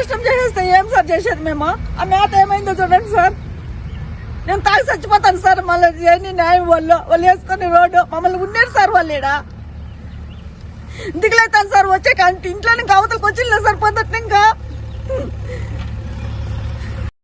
నాశనం చేసేస్తే ఏం సార్ చేసేది మేము? ఆ మేత ఏమైందో చూడండి సార్. నేను తాగి చచ్చిపోతాను సార్. మళ్ళీ ఏంటి న్యాయం? వాళ్ళు వేసుకొని రోడ్డు మమ్మల్ని ఉండేది సార్. వాళ్ళు దిగులేతాను సార్. వచ్చే ఇంట్లో అవతలకి వచ్చింది సార్. పొద్దుట